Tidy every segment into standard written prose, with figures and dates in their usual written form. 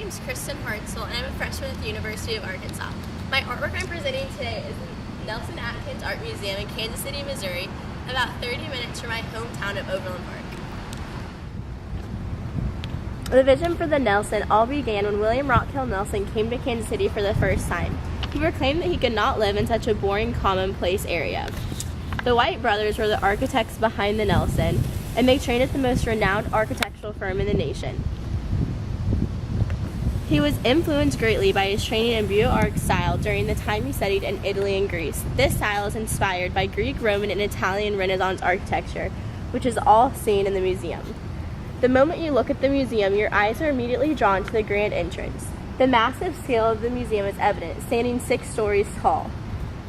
is Kristen Hartzell, and I'm a freshman at the University of Arkansas. My artwork I'm presenting today is in Nelson-Atkins Art Museum in Kansas City, Missouri, about 30 minutes from my hometown of Overland Park. The vision for the Nelson all began when William Rockhill Nelson came to Kansas City for the first time. He proclaimed that he could not live in such a boring, commonplace area. The White brothers were the architects behind the Nelson, and they trained at the most renowned architectural firm in the nation. He was influenced greatly by his training in Beaux-Arts style during the time he studied in Italy and Greece. This style is inspired by Greek, Roman, and Italian Renaissance architecture, which is all seen in the museum. The moment you look at the museum, your eyes are immediately drawn to the grand entrance. The massive scale of the museum is evident, standing 6 stories tall.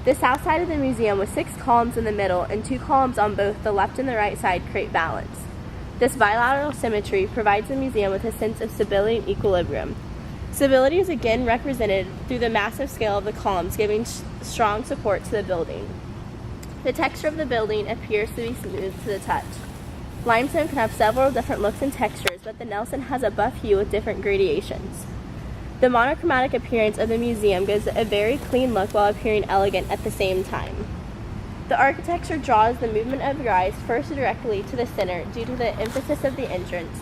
The south side of the museum, with 6 columns in the middle and 2 columns on both the left and the right side, create balance. This bilateral symmetry provides the museum with a sense of stability and equilibrium. Stability is again represented through the massive scale of the columns, giving strong support to the building. The texture of the building appears to be smooth to the touch. Limestone can have several different looks and textures, but the Nelson has a buff hue with different gradations. The monochromatic appearance of the museum gives it a very clean look while appearing elegant at the same time. The architecture draws the movement of your eyes first directly to the center due to the emphasis of the entrance,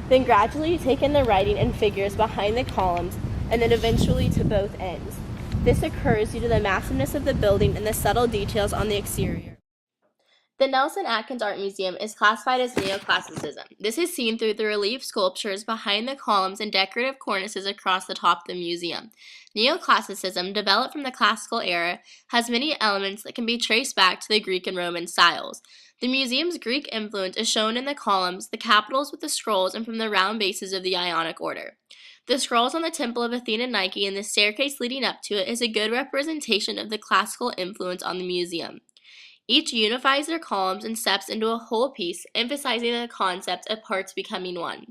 then gradually you take in the writing and figures behind the columns, and then eventually to both ends. This occurs due to the massiveness of the building and the subtle details on the exterior. The Nelson-Atkins Art Museum is classified as neoclassicism. This is seen through the relief sculptures behind the columns and decorative cornices across the top of the museum. Neoclassicism, developed from the classical era, has many elements that can be traced back to the Greek and Roman styles. The museum's Greek influence is shown in the columns, the capitals with the scrolls, and from the round bases of the Ionic order. The scrolls on the Temple of Athena Nike and the staircase leading up to it is a good representation of the classical influence on the museum. Each unifies their columns and steps into a whole piece, emphasizing the concept of parts becoming one.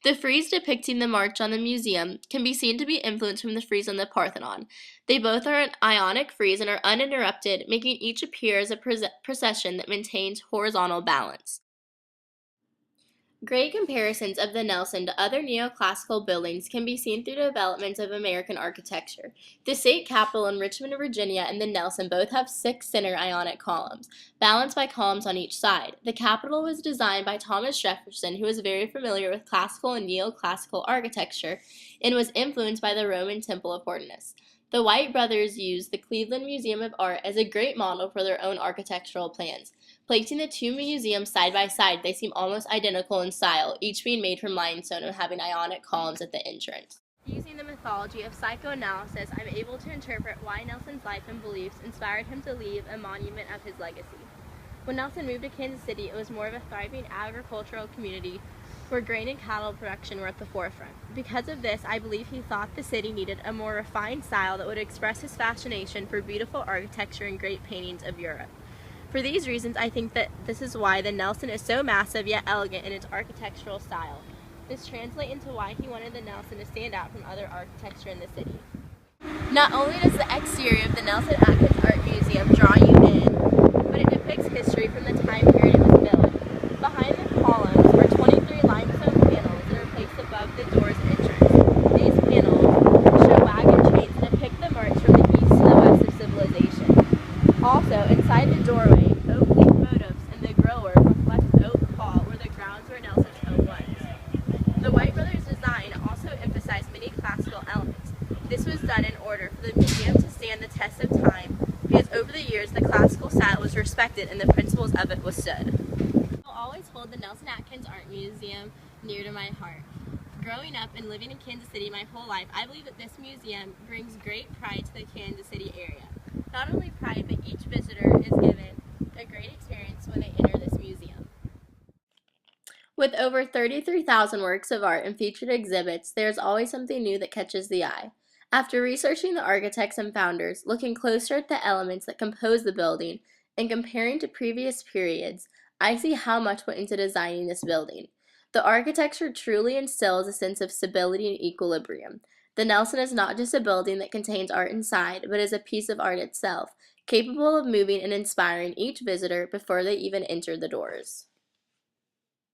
The frieze depicting the march on the museum can be seen to be influenced from the frieze on the Parthenon. They both are an Ionic frieze and are uninterrupted, making each appear as a procession that maintains horizontal balance. Great comparisons of the Nelson to other neoclassical buildings can be seen through developments of American architecture. The state capitol in Richmond, Virginia, and the Nelson both have 6 center Ionic columns, balanced by columns on each side. The Capitol was designed by Thomas Jefferson, who was very familiar with classical and neoclassical architecture, and was influenced by the Roman Temple of Hortenus. The White brothers used the Cleveland Museum of Art as a great model for their own architectural plans. Placing the 2 museums side by side, they seem almost identical in style, each being made from limestone and having Ionic columns at the entrance. Using the mythology of psychoanalysis, I'm able to interpret why Nelson's life and beliefs inspired him to leave a monument of his legacy. When Nelson moved to Kansas City, it was more of a thriving agricultural community where grain and cattle production were at the forefront. Because of this, I believe he thought the city needed a more refined style that would express his fascination for beautiful architecture and great paintings of Europe. For these reasons, I think that this is why the Nelson is so massive yet elegant in its architectural style. This translates into why he wanted the Nelson to stand out from other architecture in the city. Not only does the exterior of the Nelson-Atkins Art Museum draw you in, but it depicts history from the time period it was built. Behind the columns are 23 limestone panels that are placed above the door's entrance. These panels show wagon trains that depict the march from the east to the west of civilization. Also, inside the doorway, oak leaf motifs and the grillwork reflect oak hall where the grounds where Nelson's home was. The White brothers' design also emphasized many classical elements. This was done in order for the museum to stand the test of time, because over the years the classical style was respected and the principles of it withstood. I'll always hold the Nelson-Atkins Art Museum near to my heart. Growing up and living in Kansas City my whole life, I believe that this museum brings great pride to the Kansas City area. Not only pride, but each visitor is given a great experience when they enter this museum. With over 33,000 works of art and featured exhibits, there is always something new that catches the eye. After researching the architects and founders, looking closer at the elements that compose the building, and comparing to previous periods, I see how much went into designing this building. The architecture truly instills a sense of stability and equilibrium. The Nelson is not just a building that contains art inside, but is a piece of art itself, capable of moving and inspiring each visitor before they even enter the doors.